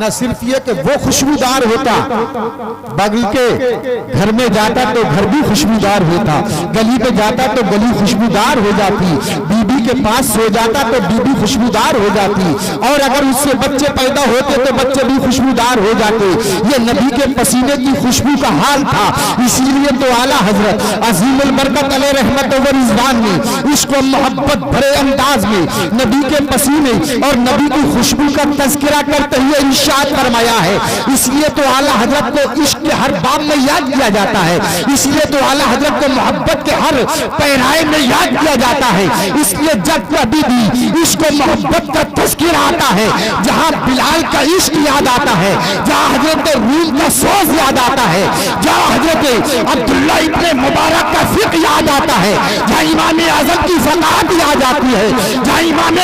نہ صرف یہ کہ وہ خوشبودار ہوتا، بغل کے گھر میں جاتا تو گھر بھی خوشبودار ہوتا، گلی پہ جاتا تو گلی خوشبودار ہو جاتی، بی بی کے پاس سو جاتا تو بی بی خوشبودار ہو جاتی، اور اگر اس سے بچے پیدا ہوتے تو بچے بھی خوشبودار ہو جاتے۔ یہ نبی کے پسینے کی خوشبو کا حال تھا۔ اسی لیے تو اعلیٰ حضرت عظیم البرکت علیہ رحمت و رضوان نے عشق و محبت بھرے انداز میں نبی کے پسینے اور نبی کی خوشبو کا تذکرہ کرتے ہوئے ارشاد فرمایا ہے۔ اس لیے تو اعلیٰ حضرت کو عشق کے ہر باب میں یاد کیا جاتا ہے، اس لیے تو اعلیٰ حضرت کو محبت کے ہر پیرائے میں یاد کیا جاتا ہے۔ اس لیے جب کبھی بھی عشق و محبت کا تذکرہ آتا ہے، جہاں بلال کا عشق یاد آتا ہے، جہاں حضرت روم کا سوز یاد آتا ہے، جہاں حضرت عبداللہ ابن مبارک کا فقہ یاد آتا ہے، جہاں امام اعظم کی فقاہت یاد آتی ہے، جہاں امام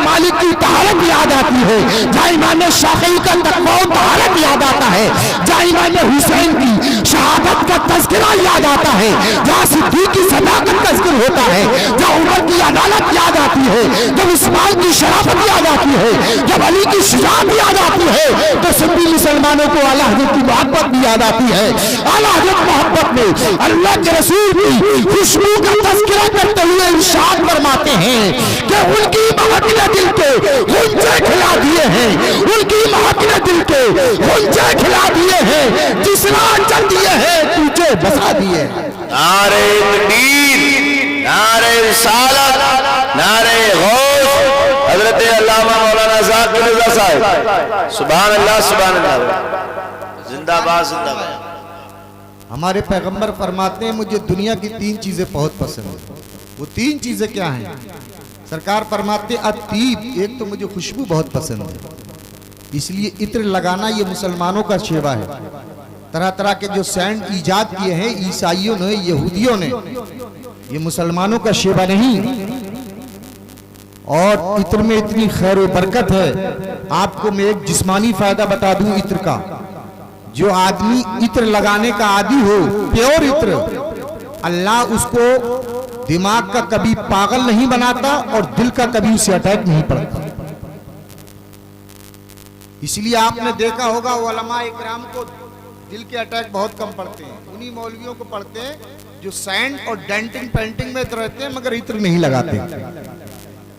مالک کی طہارت یاد آتی ہے، جہاں امام شافعی کا تقویٰ و طہارت یاد آتا ہے، جہاں امام حسین کی شہادت کا تذکرہ یاد آتا ہے، جہاں صدیق کی صداقت کا ذکر ہوتا ہے، جہاں عمر کی عدالت یاد آتی ہے، جب عثمان کی شرافت یاد آتی ہے، جب علی کی شجاعت یاد آتی ہے، تو سبھی مسلمانوں کو اعلیٰ حضرت کی محبت بھی یاد آتی ہے۔ اعلیٰ حضرت محبت میں اللہ کے رسول کی خوشبو کا تذکرہ کرتے ہوئے ارشاد فرماتے ہیں کہ ان کی مہک نے دل کے غنچے کھلا دیے ہیں، ان کی مہک نے دل کے غنچے کھلا دیے ہیں، جس راہ چل دیے ہیں تجھے بسا دیے ہیں۔ نعرہ تکبیر، نعرہ رسالت، نعرہ غوث، حضرت علامہ مولانا ذاکر رضا صاحب، سبحان اللہ سبحان اللہ، زندہ باد زندہ باد۔ ہمارے پیغمبر فرماتے ہیں مجھے دنیا کی تین چیزیں بہت پسند ہیں۔ وہ تین چیزیں کیا ہیں؟ سرکار فرماتے ہیں الطیب، ایک تو مجھے خوشبو بہت پسند ہے، اس لیے عطر لگانا یہ مسلمانوں کا شیوا ہے۔ طرح طرح کے جو سینٹ ایجاد کیے ہیں عیسائیوں نے، یہودیوں نے، یہ مسلمانوں کا شیوا نہیں۔ اور عطر میں اتنی خیر و برکت ہے، آپ کو میں ایک جسمانی فائدہ بتا دوں عطر کا۔ جو آدمی عطر لگانے کا عادی ہو، پیور عطر، اللہ اس کو دماغ کا کبھی پاگل نہیں بناتا اور دل کا کبھی اسے اٹیک نہیں پڑتا۔ اس لیے آپ نے دیکھا ہوگا علماء اکرام کو دل کے اٹیک بہت کم پڑتے ہیں، انہی مولویوں کو پڑھتے ہیں جو سینٹ اور ڈینٹنگ پینٹنگ میں رہتے ہیں مگر عطر نہیں لگاتے،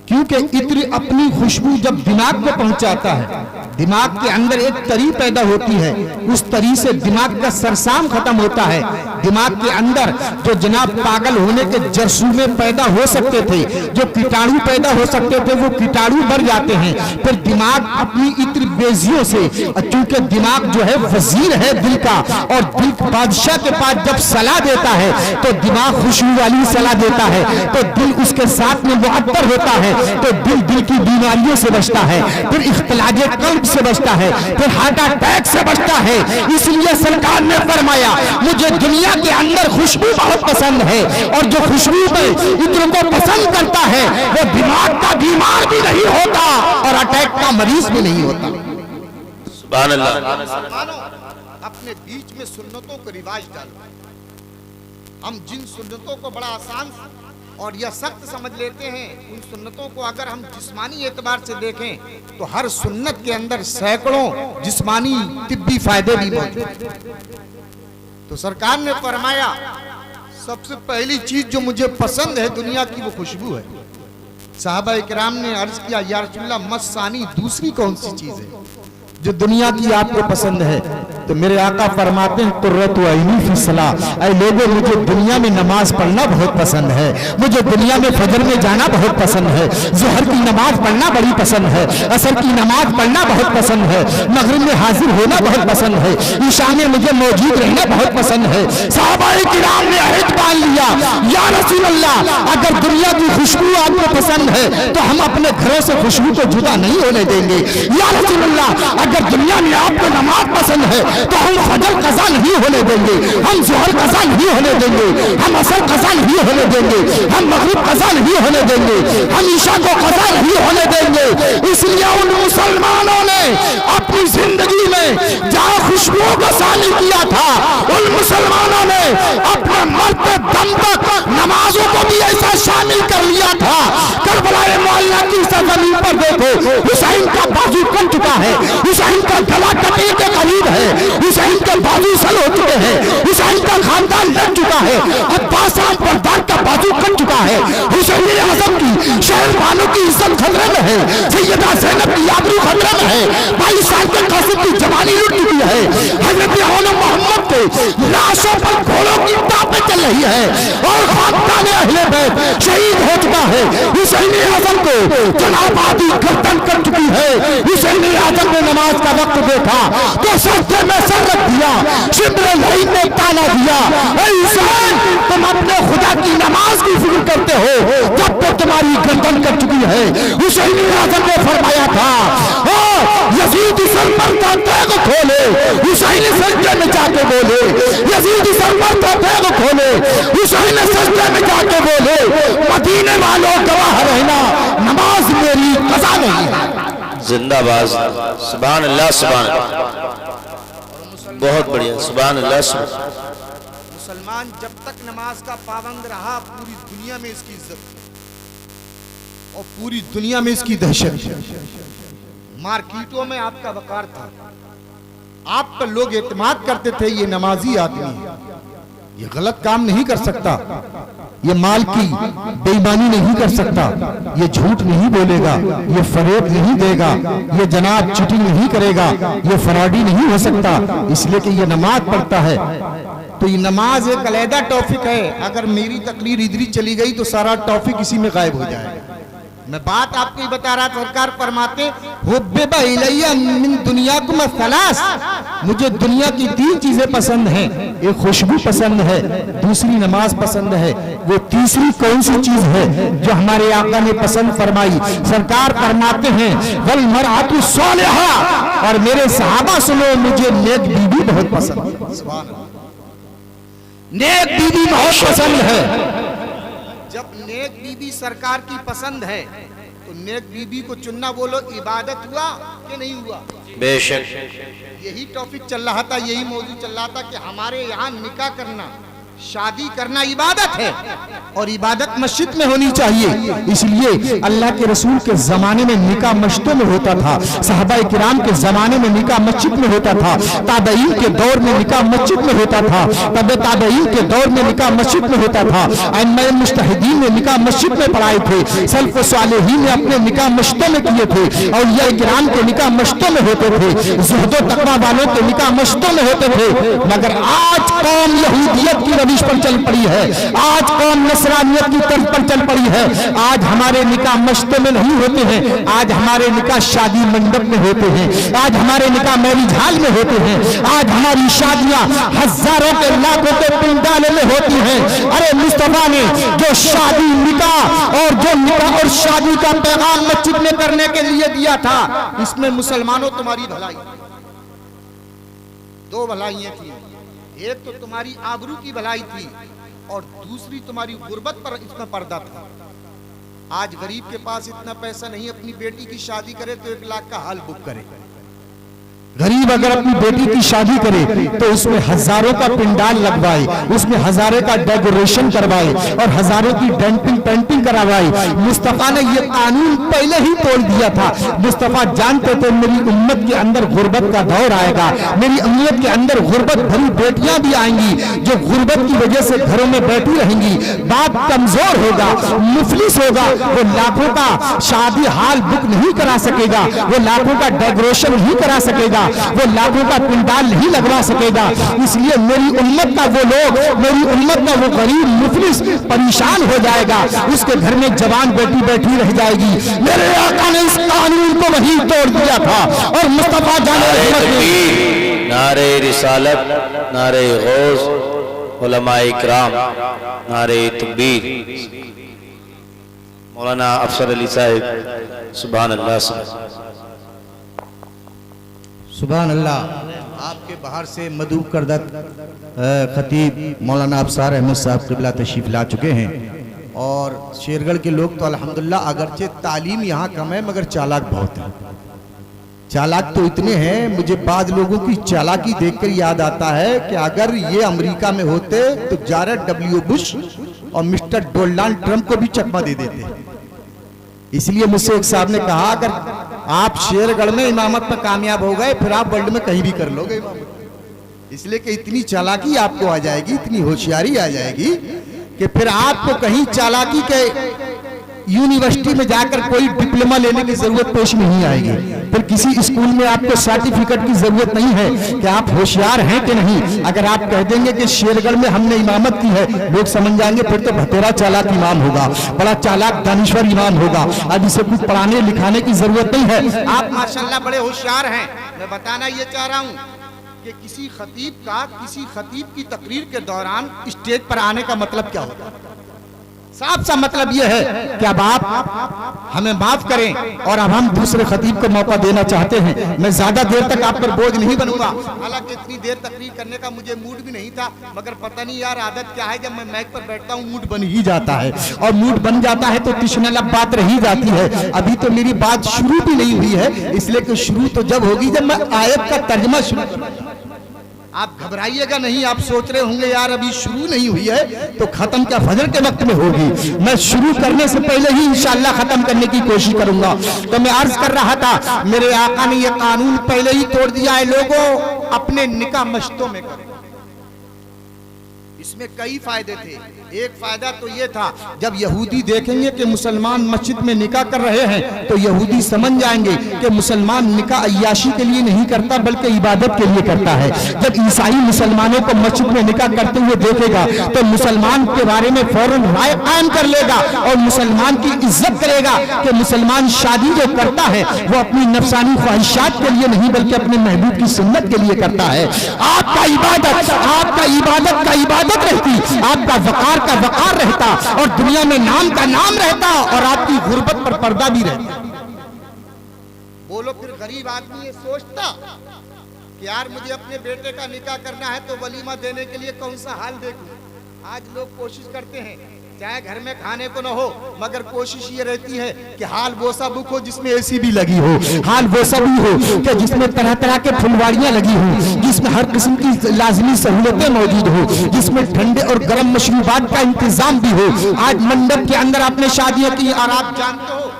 کیونکہ عطر اپنی خوشبو جب دماغ کو پہنچاتا ہے، دماغ کے اندر ایک تری پیدا ہوتی ہے، اس تری سے دماغ کا سرسام ختم ہوتا ہے، دماغ کے اندر جو جناب پاگل ہونے کے جرثومے پیدا ہو سکتے تھے، جو کیٹاڑو پیدا ہو سکتے تھے، وہ کیٹاڑو مر جاتے ہیں۔ پھر دماغ اپنی عطر بیزیوں سے، چونکہ دماغ جو ہے وزیر ہے دل کا، اور دل بادشاہ کے پاس جب صلاح دیتا ہے تو دماغ خوشبو والی صلاح دیتا ہے، تو دل اس کے ساتھ میں معطر ہوتا ہے، تو دل کی بیماریوں سے بچتا ہے، پھر اختلاج قلب سے بچتا ہے، پھر ہارٹ اٹیک سے بچتا ہے۔ اس لیے سرکار نے فرمایا مجھے دنیا کے اندر خوشبو بہت پسند ہے، اور جو خوشبو میں عطر کو پسند کرتا ہے وہ دماغ کا بیمار بھی نہیں ہوتا اور اٹیک کا مریض بھی نہیں ہوتا۔ سبحان اللہ۔ اپنے بیچ میں سنتوں کو رواج ڈالو۔ ہم جن سنتوں کو بڑا آسان اور یا سخت سمجھ لیتے ہیں، ان سنتوں کو اگر ہم جسمانی اعتبار سے دیکھیں تو ہر سنت کے اندر سینکڑوں جسمانی طبی فائدے بھی موجود ہیں۔ تو سرکار نے فرمایا سب سے پہلی چیز جو مجھے پسند ہے دنیا کی وہ خوشبو ہے۔ صحابہ اکرام نے عرض کیا یا رسول اللہ مسانی، دوسری کون سی چیز ہے جو دنیا کی آپ کو پسند ہے؟ تو میرے آقا فرماتے ہیں قرۃ عینی فی الصلاۃ، اے لوگوں مجھے دنیا میں نماز پڑھنا بہت پسند ہے، مجھے دنیا میں فجر میں جانا بہت پسند ہے، ظہر کی نماز پڑھنا بڑی پسند ہے، عصر کی نماز پڑھنا بہت پسند ہے، مغرب میں حاضر ہونا بہت پسند ہے، عشاء میں مجھے موجود رہنا بہت پسند ہے۔ صحابہ کرام نے عہد باندھ لیا یا رسول اللہ اگر دنیا کی خوشبو آپ کو پسند ہے تو ہم اپنے گھروں سے خوشبو کو جدا نہیں ہونے دیں گے۔ یا رسول اللہ اگر دنیا میں آپ کو نماز پسند ہے تو ہم فجر قضا نہیں ہونے دیں گے، ہم ظہر قضا نہیں ہونے دیں گے، ہم عصر قضا نہیں ہونے دیں گے، ہم مغرب قضا نہیں ہونے دیں گے، ہم عشاء کو قضا نہیں ہونے دیں گے۔ اس لیے ان مسلمانوں نے اپنی زندگی میں جہاں خوشبو کو شامل کیا تھا، ان مسلمانوں نے اپنے مرتے دم تک نمازوں کو بھی ایسا شامل کر لیا تھا۔ کربلا معلیٰ کی سرزمین پر دیکھو हुसैन का बाजू कट चुका है, हुसैन का गला कटने के करीब है, हुसैन के बाजू सल हो चुके हैं, हुसैन का खानदान लड़ चुका है, अब्बास बरदार का बाजू कट चुका है, हुसैन आजम की शहर वालों की इज्जत खतरे में है, सैयदा ज़ैनब की आबरू खतरे में है, 22 साल के कासिम की जवानी लुट चुकी है, हजरत औलम मोहम्मद के लाशों पर घोड़ों की टापें चल रही है और खानदान अहले बैत शहीद हो चुका है। हुसैन आजम को जनाब आदि गर्दन कर चुकी है। हुसैन आजम ने नमाज का वक्त देखा तो सजदे में सर रख दिया, शिब्र लईन ने ताना दिया, ऐ हुसैन तुम अपने खुदा की नमाज की फिक्र करते हो जब तक तुम्हारी गर्दन कर चुकी है। हुसैन आजम ने फरमाया था यजीद सर पर का तेग खोले, हुसैन सजदे में जाके बोले, यजीद सर पर का तेग खोले, हुसैन सजदे में जाके बोले, मदीने वालों गवाह रहना नमाज मेरी कज़ा नहीं है। जिंदाबाद, सुभान अल्लाह, सुभान अल्लाह, बहुत बढ़िया, सुभान अल्लाह, सुभान। मुसलमान जब तक नमाज का पाबंद रहा पूरी दुनिया में इसकी इज्जत और पूरी दुनिया में इसकी दहशत। मार्केटों में आपका वकार था, आप पर लोग एतमाद करते थे ये नमाजी आदमी है, ये गलत काम नहीं कर सकता, ये माल की बेईमानी नहीं कर सकता, ये झूठ नहीं बोलेगा, ये फरेब नहीं देगा, ये जनाब चीटिंग नहीं करेगा, ये फराडी नहीं हो सकता, इसलिए कि ये नमाज पढ़ता है। तो ये नमाज एक अलहदा टॉपिक है, अगर मेरी तकरीर इधर ही चली गई तो सारा टॉपिक इसी में गायब हो जाएगा। मैं बात आपको ही बता रहा, सरकार फरमाते हुब्बिबा इलैया मिन दुनियाकुम सलास, मुझे दुनिया की 3 चीजें पसंद हैं, एक खुशबू पसंद है, दूसरी नमाज पसंद है, वो तीसरी कौन सी चीज है जो हमारे आका ने पसंद फरमाई? सरकार फरमाते हैं वल मरअतु सालिहा, और मेरे सहाबा सुनो मुझे नेक बीवी बहुत पसंद है। सुभान अल्लाह, नेक बीवी बहुत पसंद है। जब नेक बीबी सरकार की पसंद है तो नेक बीबी को चुनना बोलो इबादत हुआ कि नहीं हुआ? बेशक यही टॉपिक चल रहा था, यही मौजू चल रहा था कि हमारे यहाँ निकाह करना, शादी करना इबादत है और इबादत मस्जिद में होनी चाहिए। इसलिए अल्लाह के रसूल के जमाने में निकाह मस्जिदों में होता था, सहाबाए किराम के जमाने में निकाह मस्जिद में होता था, ताबईन के दौर में निकाह मस्जिद में होता था, तब ताबईन के दौर में निकाह मस्जिद में होता था, अइम्मा मुज्तहिदीन ने निकाह मस्जिद में पढ़ाए थे, सल्फ सालेहीन ने अपने निकाह मस्जिदों में किए थे, औलिया किराम के निकाह मस्जिदों में होते थे, ज़ुहद व तक़वा वालों के निकाह मस्जिदों में होते थे। मगर आज कौम यहूदियत की रविश पर चल पड़ी है, आज कौम नसरानियत की तर्ज पर चल पड़ी है, आज हमारे निकाह मस्जिदों में नहीं होते हैं, आज हमारे निकाह शादी मंडप में होते हैं, आज हमारे निकाह मैरिज हॉल में होते हैं, आज हमारी शादियां हजारों के लाखों के पंडालों में होती हैं। अरे मुस्तफा ने जो शादी निकाह और शादी का पैगाम मस्जिद में करने के लिए दिया था, इसमें मुसलमानों तुम्हारी भलाई, 2 भलाइयां थी, एक तो तुम्हारी आबरू की भलाई थी और दूसरी तुम्हारी गुर्बत पर इसमें पर्दा था। आज गरीब के पास इतना पैसा नहीं अपनी बेटी की शादी करे तो 1 लाख का हॉल बुक करे। गरीब अगर अपनी बेटी की शादी करे तो उसमें हजारों का पिंडाल लगवाए, उसमें हजारों का डेकोरेशन करवाए और हजारों की डेंटिंग पेंटिंग करवाए। मुस्तफा ने ये कानून पहले ही तोड़ दिया था। मुस्तफा जानते थे मेरी उम्मत के अंदर गुर्बत का दौर आएगा, मेरी उम्मत के अंदर गुर्बत भरी बेटियां भी आएंगी जो गुर्बत की वजह से घरों में बैठी रहेंगी, बाप कमजोर होगा, मुफलिस होगा, वो लाखों का शादी हाल बुक नहीं करा सकेगा, वो लाखों का डेकोरेशन नहीं करा सकेगा, वो लाखों का पिंडाल नहीं लगवा सकेगा। इसलिए मेरी उम्मत का वो लोग, मेरी उम्मत का वो गरीब मुफलिस परेशान हो जाएगा, उसके घर में जवान बेटी बैठी रह जाएगी। मेरे आका ने इस कानून को वही तोड़ दिया था और मुस्तफा जाने नारे रिसालत, नारे गौस, उलमाए इकराम, नारे तकबीर, मौलाना अफसर अली साहब, सुभान अल्लाह, सुभान अल्लाह। आपके बाहर से मदू करदा खतीब मौलाना अफसर अहमद साहब क़िबला तशरीफ ला चुके हैं और शेरगढ़ के लोग तो अल्हम्दुलिल्लाह अगरचे तालीम यहाँ कम है मगर चालाक बहुत है। चालाक तो इतने हैं, मुझे बाद लोगों की चालाकी देखकर याद आता है कि अगर ये अमेरिका में होते तो जॉर्ज डब्ल्यू बुश और मिस्टर डोनाल्ड ट्रंप को भी चकमा दे देते। इसलिए मुझसे एक साहब ने कहा आप शेरगढ़ में इमामत पर कामयाब हो गए, फिर आप वर्ल्ड में कहीं भी कर लोगे इमामत। इसलिए कि इतनी चालाकी आपको आ जाएगी, इतनी होशियारी आ जाएगी कि फिर आपको कहीं चालाकी के यूनिवर्सिटी में जाकर कोई डिप्लोमा लेने की जरूरत पेश नहीं आएगी। फिर किसी स्कूल में आपको सर्टिफिकेट की जरूरत नहीं है कि आप होशियार हैं कि नहीं। अगर आप कह देंगे कि शेरगढ़ में हमने इमामत की है, लोग समझ जाएंगे फिर तो भतेरा चालाक इमाम होगा, बड़ा चालाक दानिश्वर इमाम होगा, अब इसे कुछ पढ़ाने लिखाने की जरूरत नहीं है। आप माशाल्लाह बड़े होशियार हैं। मैं बताना ये चाह रहा हूँ कि किसी खतीब की तकरीर के दौरान स्टेज पर आने का मतलब क्या होता है? साफ सा मतलब यह है कि अब आप हमें माफ करें और अब हम दूसरे खतीब को मौका देना चाहते हैं। मैं ज्यादा देर तक आप पर बोझ नहीं बनूंगा, हालांकि इतनी देर तकरीर करने का मुझे मूड भी नहीं था, मगर पता नहीं यार आदत क्या है, जब मैं माइक पर बैठता हूँ मूड बन ही जाता है, और मूड बन जाता है तो कृष्ण लब बात रही जाती है। अभी तो मेरी बात शुरू भी नहीं हुई है, इसलिए कि शुरू तो जब होगी जब मैं आयत का तर्जमा शुरू। आप घबराइएगा नहीं, आप सोच रहे होंगे यार अभी शुरू नहीं हुई है तो खत्म क्या फजर के वक्त में होगी। मैं शुरू करने से पहले ही इंशाअल्लाह खत्म करने की कोशिश करूंगा। तो मैं अर्ज कर रहा था, मेरे आका ने यह कानून पहले ही तोड़ दिया है, लोगों अपने निकाह मस्जिदों में करें। इसमें कई फायदे थे। एक फायदा तो ये था, जब यहूदी देखेंगे कि मुसलमान मस्जिद में निकाह कर रहे हैं तो यहूदी समझ जाएंगे कि मुसलमान निकाह अय्याशी के लिए नहीं करता बल्कि इबादत के लिए करता है। जब ईसाई मुसलमानों को मस्जिद में निकाह करते हुए देखेगा तो मुसलमान के बारे में फौरन राय कायम कर लेगा और मुसलमान की इज्जत करेगा कि मुसलमान शादी जो करता है वो अपनी नफसानी ख्वाहिशात के लिए नहीं बल्कि अपने महबूब की सुन्नत के लिए करता है। आपका इबादत का इबादत रहती, आपका वकार का वकार रहता और दुनिया में नाम का नाम रहता और आपकी गुर्बत पर पर्दा भी रहता। बोलो फिर गरीब आदमी ये सोचता कि यार मुझे अपने बेटे का निकाह करना है तो वलीमा देने के लिए कौन सा हाल देखूं। आज लोग कोशिश करते हैं चाहे घर में खाने को न हो, मगर कोशिश ये रहती है कि हाल वो सा बुक हो जिसमें एसी भी लगी हो, हाल वो सा भी हो कि जिसमें तरह तरह के फुलवाड़ियां लगी हो, जिसमें हर किस्म की लाजमी सहूलतें मौजूद हो, जिसमें ठंडे और गर्म मशरूबात का इंतजाम भी हो। आज मंडप के अंदर आपने शादियां की और आप जानते हो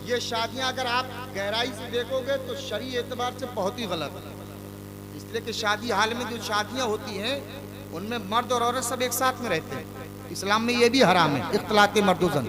ये शादियां अगर आप गहराई से देखोगे तो शरई एतबार से बहुत ही गलत है। इसलिए कि शादी हाल में जो शादियां होती हैं उनमें मर्द और औरत सब एक साथ में रहते हैं। इस्लाम में ये भी हराम है इख्तिलाते मर्दोजन,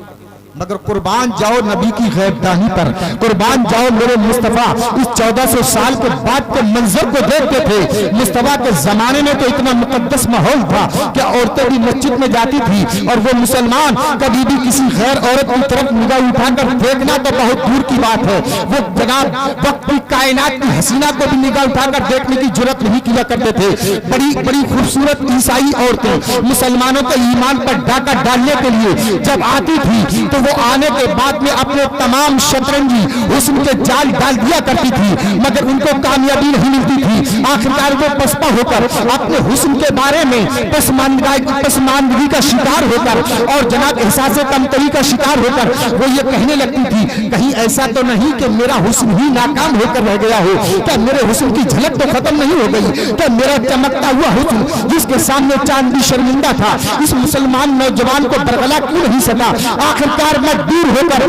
मगर कुर्बान जाओ नबी की गैबदानी पर, कुर्बान जाओ मेरे मुस्तफा इस 1400 साल के बाद के मंजर को देखते थे। मुस्तफा के जमाने में तो इतना मुकद्दस माहौल था कि औरतें भी मस्जिद में जाती थी और वो मुसलमान कभी भी किसी गैर औरत की तरफ निगाह उठाकर देखना तो बहुत दूर की बात है। वो जनाब वक्त की कायनात की हसीना को भी निगाह उठाकर देखने की जुर्रत नहीं किया करते थे। बड़ी बड़ी खूबसूरत ईसाई औरतें मुसलमानों के ईमान पर डाका डालने के लिए जब आती थी तो वो आने के बाद में अपने तमाम शतरंजी हुस्न के जाल डाल दिया करती थी, मगर उनको कामयाबी नहीं मिलती थी। आखिरकार वो पसपा होकर अपने हुस्न के बारे में पसमानदगी का शिकार होकर और जनाब एहसास कमतरी का शिकार होकर वो ये कहने लगती थी कहीं ऐसा तो नहीं कि मेरा हुस्न ही नाकाम होकर रह गया हो, क्या मेरे हुस्न की झलक तो खत्म नहीं हो गई, क्या मेरा चमकता हुआ हुस्न जिसके सामने चांद भी शर्मिंदा था इस मुसलमान नौजवान को बरगला क्यों नहीं सका। आखिरकार मजबूर होकर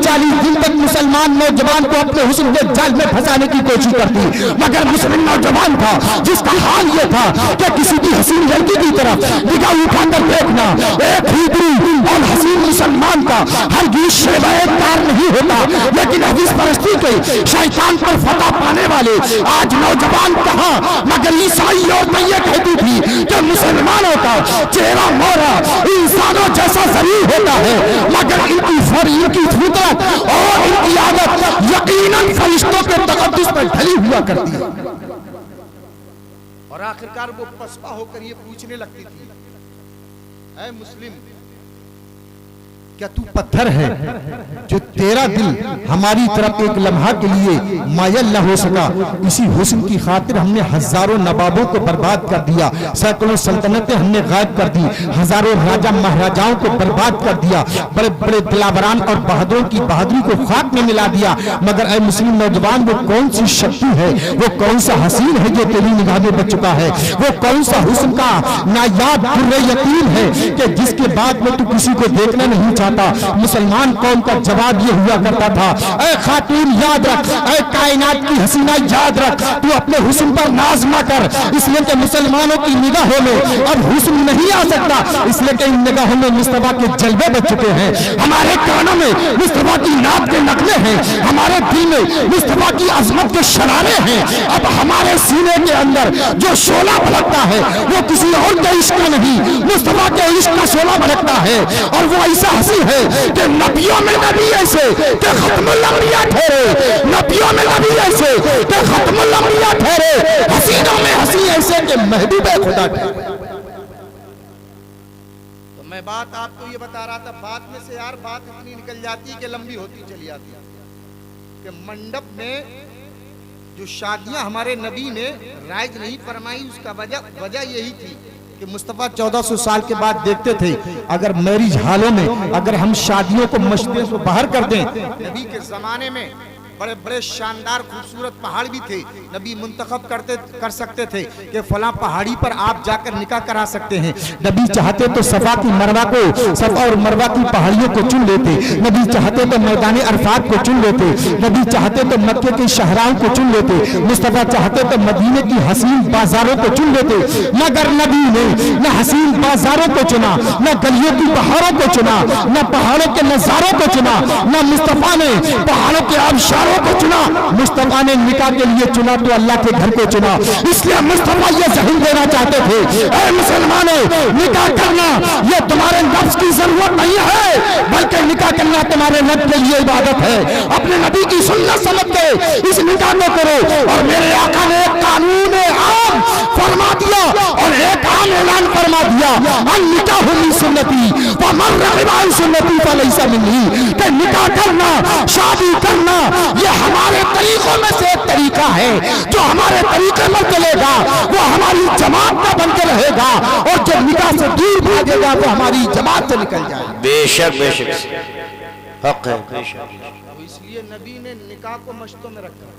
40 दिन तक मुसलमान नौजवान को अपने हुस्न के जाल में फंसाने की कोशिश करती, मगर मुस्लिम नौजवान था जिसका हाल ये था कि किसी भी हसीन लड़की की तरफ निगाह उठाकर देखना एक हिंदू और हसीन मुसलमान का हरगिज़ शेबाएदार नहीं होता। लेकिन हदीस परस्ती के शैतान पर फतह पाने वाले आज नौजवान कहा, मगर ईसाई औरतें ये कहती थी कि मुसलमानों का चेहरा मोरा इंसानों जैसा शरीर होता है, मगर इनकी फितरत और इनकी आदत यकीनन फरिश्तों के तकद्दुस पर ढली हुआ करती है। और आखिरकार वो पसपा होकर ये पूछने लगती थी, ऐ मुस्लिम क्या तू पत्थर है जो तेरा दिल हमारी तरफ एक लम्हा के लिए मायल न हो सका। इसी हुस्न की खातिर हमने हजारों नवाबों को बर्बाद कर दिया, सैकड़ों सल्तनतें हमने गायब कर दी, हजारों राजा महाराजाओं को बर्बाद कर दिया, बड़े बड़े दिलावरान और बहादुरों की बहादुरी को खाक में मिला दिया। मगर ऐ मुस्लिम नौजवान वो कौन सी शक्ति है, वो कौन सा हसीन है जो तेरी निगाह में बच चुका है, वो कौन सा हुस्न का नायाब दुर्रे यकीन है कि जिसके बाद में तू किसी को देखना नहीं जाता। मुसलमान कौम का जवाब ये हुआ करता था, ऐ खातून याद रख, ऐ कायनात की हसीना याद रख, तू अपने हुस्न पर नाज ना कर, इसलिए कि मुसलमानों की निगाहों में अब हुस्न नहीं आ सकता, इसलिए कि इन निगाहों में मुस्तफा के जलवे बच चुके हैं। हमारे कानों में मुस्तफा की नात के नकले हैं, हमारे दिल में मुस्तफा की अजमत के शरारे हैं। अब हमारे सीने के अंदर जो शोला भड़कता है वो किसी और के इश्क का नहीं, मुस्तफा के इश्क का शोला भड़कता है। और वो ऐसा हंसी है कि नबियों में नबी ऐसे कि खत्मुल अंबिया ठहरे, नबियों में नबी ऐसे कि खत्मुल अंबिया ठहरे, हसीनों में हंसी ऐसे कि महबूब खुदा ठहरे। तो मैं बात आपको ये बता रहा था, बात में से यार बात इतनी निकल जाती है कि लंबी होती चली जाती है कि मंडप में जो शादियां हमारे नबी ने राइज नहीं फरमाई, उसका वजह यही थी कि मुस्तफा 1400 साल के बाद देखते थे अगर मैरिज हालों में अगर हम शादियों को मस्जिदों से बाहर कर दें। नबी के जमाने में बड़े बड़े शानदार खूबसूरत पहाड़ भी थे, नबी मुंतखब कर सकते थे कि फलां पहाड़ी पर आप जाकर निकाह करा सकते हैं। नबी चाहते तो सफा की मरवा को, सफा और मरवा की पहाड़ियों को चुन लेते, नबी चाहते तो मैदान अरफात को चुन लेते, नबी चाहते तो मक्के की शहराओं को चुन लेते, मुस्तफा चाहते तो मदीने की हसीन बाजारों को चुन लेते, मगर नबी ने न हसीन बाजारों को चुना, न गलियों की पहाड़ों को चुना, न पहाड़ों के नजारों को चुना, न मुस्तफा ने पहाड़ों के आबशारों को चुना, मुस्तफा ने निकाह के लिए चुना तो अल्लाह के घर को चुना। इसलिए मुस्तफा ये ज़हन देना चाहते थे, ऐ मुसलमानों, निकाह करना ये तुम्हारे नफ्स की जरूरत नहीं है, बल्कि निकाह करना तुम्हारे रब के लिए इबादत है। अपने नबी की सुन्नत समझ के इस निकाह को करो। और मेरे आका ने एक कानून आम फरमा दिया और एक आम ऐलान फरमा दिया, निकाह मिन सुन्नती व मन रग़िबा अन सुन्नती फलैसा मिन्नी, कि निकाह करना, शादी करना ये हमारे तरीकों में से एक तरीका है। जो हमारे तरीके में चलेगा वो हमारी जमात का बनकर रहेगा, और जो निकाह से दूर भागेगा वो हमारी जमात से निकल जाएगा। बेशक बेशक हक है, बेशक। तो इसलिए नबी ने निकाह को मश्तों में रखा।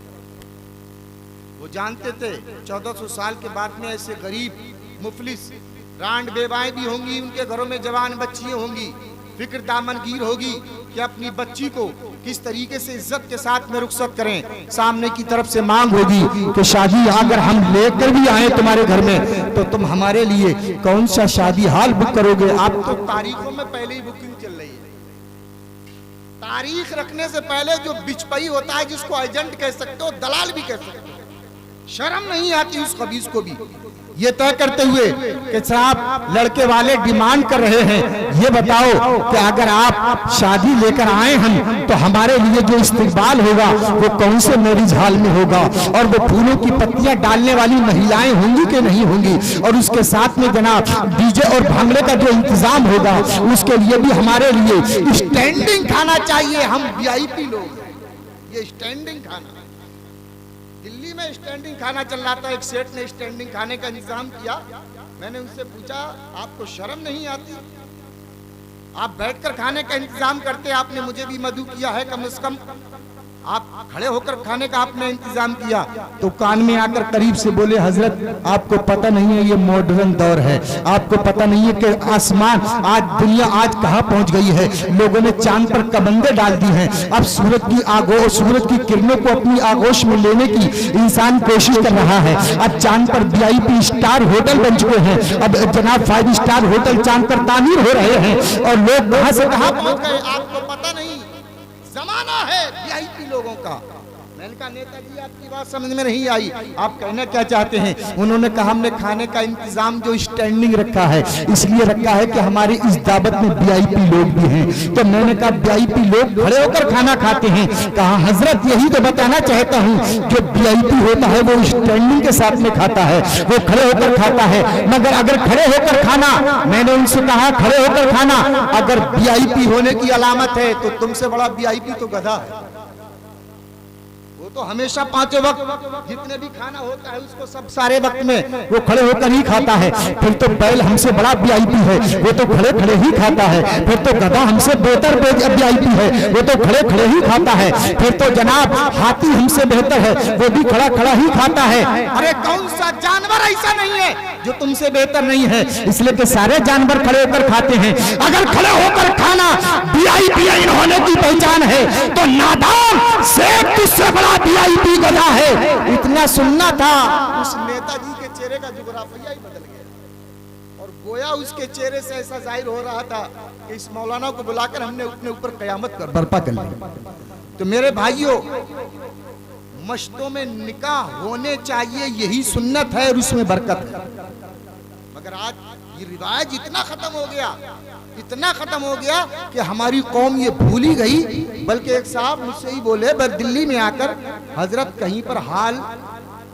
वो जानते थे 1400 साल के बाद में ऐसे गरीब मुफलिस रांड बेवाएं भी होंगी, उनके घरों में जवान बच्चियां होंगी, फिक्र दामनगीर होगी कि अपनी बच्ची को किस तरीके से इज्जत के साथ में रुखसत करें। सामने की तरफ से मांग होगी कि शादी अगर हम लेकर भी आए तुम्हारे घर में तो तुम हमारे लिए कौन सा शादी हाल बुक करोगे। आप तो तारीखों में पहले ही बुकिंग चल रही है। तारीख रखने से पहले जो बिचपई होता है, जिसको एजेंट कह सकते हो, दलाल भी कह सकते हो, शर्म नहीं आती उस खबीज को भी ये तय करते हुए कि साहब लड़के वाले डिमांड कर रहे हैं, ये बताओ कि अगर आप शादी लेकर आए हम तो हमारे लिए जो इस्तिकबाल होगा वो कौन से मैरिज हॉल में होगा, और वो फूलों की पत्तियां डालने वाली महिलाएं होंगी कि नहीं होंगी, और उसके साथ में जनाब डीजे और भांगड़े का जो इंतजाम होगा उसके लिए भी हमारे लिए स्टैंडिंग खाना चाहिए। हम वीआईपी लोग, ये स्टैंडिंग खाना, दिल्ली में स्टैंडिंग खाना चल रहा था, एक सेठ ने स्टैंडिंग खाने का इंतजाम किया। मैंने उनसे पूछा आपको शर्म नहीं आती, आप बैठकर खाने का इंतजाम करते, आपने मुझे भी मदऊ किया है, कम से कम आप खड़े होकर खाने का आपने इंतजाम किया। तो कान में आकर करीब से बोले हजरत आपको पता नहीं है ये मॉडर्न दौर है, आपको पता नहीं है कि आसमान आज दुनिया आज कहाँ पहुंच गई है, लोगों ने चांद पर कबंदे डाल दी हैं, अब सूरज की किरणों को अपनी आगोश में लेने की इंसान कोशिश कर रहा है। अब चांद पर वीआईपी स्टार होटल बन चुके हैं, अब जनाब 5 स्टार होटल चांद पर तामीर हो रहे हैं, और लोग कहां से कहां पहुंच गए आपको पता नहीं। जमाना है वीआईपी लोगों का। मैंने कहा नेताजी आपकी बात समझ में नहीं आई, आप कहना क्या चाहते हैं। उन्होंने कहा हमने खाने का इंतजाम जो स्टैंडिंग रखा है इसलिए रखा है कि हमारी इस दावत में वीआईपी लोग भी हैं। तो मैंने कहा वीआईपी लोग खड़े होकर खाना खाते हैं। कहा हजरत यही तो बताना चाहता हूँ, जो वीआईपी होता है वो स्टैंडिंग के साथ में खाता है, वो खड़े होकर खाता है। मगर अगर खड़े होकर खाना, मैंने उनसे कहा खड़े होकर खाना अगर वीआईपी होने की अलामत है तो तुमसे बड़ा वीआईपी तो गधा है। वो तो हमेशा पांचों वक्त जितने भी खाना होता है उसको सब सारे वक्त में वो खड़े होकर ही खाता है। फिर तो बैल हमसे बड़ा वीआईपी है, वो तो खड़े खड़े ही खाता है। फिर तो गधा हमसे बेहतर वीआईपी है, वो तो खड़े खड़े ही खाता है। फिर तो जनाब हाथी हमसे बेहतर है, वो भी खड़ा खड़ा ही खाता है। अरे कौन सा जानवर ऐसा नहीं है जो तुमसे बेहतर नहीं है? इसलिए कि सारे जानवर खड़े होकर खाते हैं। अगर खड़े होकर खाना वीआईपी होने की पहचान है तो नादान शेख तुझसे बड़ा वीआईपी गधा है। इतना सुनना था, उस नेताजी के चेहरे का जुगराफिया ही बदल गया और गोया उसके चेहरे से ऐसा जाहिर हो रहा था कि इस मौलाना को बुलाकर हमने अपने ऊपर कयामत कर बर्पा कर ली। तो मेरे भाइयों, मस्जिदों में निकाह होने चाहिए, यही सुन्नत है और उसमें बरकत है। मगर आज ये रिवाज इतना खत्म हो गया, इतना खत्म हो गया कि हमारी कौम ये भूल ही गई। बल्कि एक साहब मुझसे ही बोले, दिल्ली में आकर हजरत कहीं पर हाल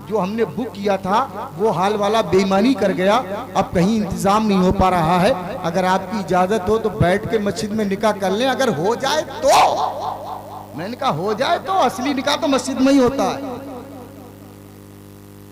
जो हमने बुक किया था वो हाल वाला बेईमानी कर गया, अब कहीं इंतजाम नहीं हो पा रहा है। अगर आपकी इजाजत हो तो बैठ के मस्जिद में निकाह कर लें, अगर हो जाए तो। मैंने कहा हो जाए तो, असली निकाह तो मस्जिद में ही होता है।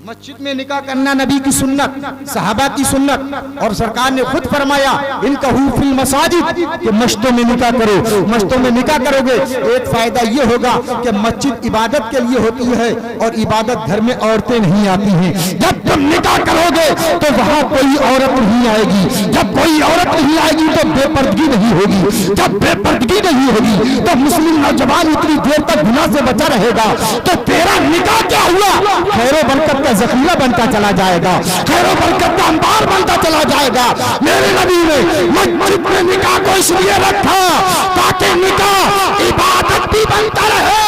मस्जिद में निकाह करना नबी की सुन्नत, सहाबा की सुन्नत, और सरकार ने खुद फरमाया इनकहू फिल मसाजिद कि मस्जिदों में निकाह करो। मस्जिदों में निकाह करोगे एक फायदा ये होगा कि मस्जिद इबादत के लिए होती है और इबादत घर में औरतें नहीं आती हैं। जब तुम निकाह करोगे तो वहां कोई औरत नहीं आएगी। जब कोई औरत नहीं आएगी तो बेपर्दगी नहीं होगी। जब बेपर्दगी नहीं होगी तो मुस्लिम नौजवान उतनी देर तक गुनाह से बचा रहेगा। तो तेरा निकाह क्या हुआ? खैर बरकत का ज़ख़ीरा बनता चला जाएगा, खैरो बरकत का अंबार बनता चला जाएगा। मेरे नबी ने मस्जिद में निकाह को इसलिए रखा ताकि निकाह इबादत भी बनता रहे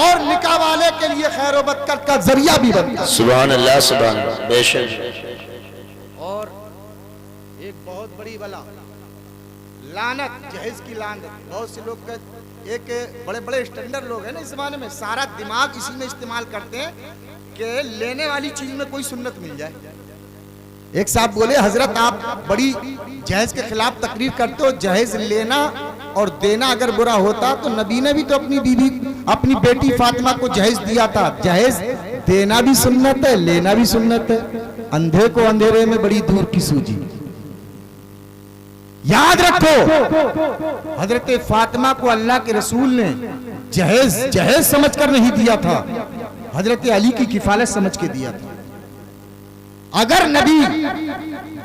और निकाह वाले के लिए खैरो बरकत का जरिया भी बनता। सुभान अल्लाह, सुभान अल्लाह, बेशक। और एक बहुत बड़ी बला लानत, जहेज की लानत। बहुत से लोग एक बड़े बड़े स्टैंडर्ड लोग हैं ना इस जमाने में, सारा दिमाग इसी में इस्तेमाल करते हैं कि लेने वाली चीज में कोई सुन्नत मिल जाए। एक साहब बोले हजरत आप बड़ी जहेज के खिलाफ तकरीर करते हो, जहेज लेना और देना अगर बुरा होता तो नबी ने भी तो अपनी बेटी फातिमा को जहेज दिया था। जहेज देना भी सुन्नत है, लेना भी सुन्नत है। अंधे को अंधेरे में बड़ी दूर की सूझी। याद रखो हजरत फातिमा को अल्लाह के रसूल ने जहेज समझ कर नहीं दिया था, हजरत अली की किफालत समझ के दिया था। अगर नबी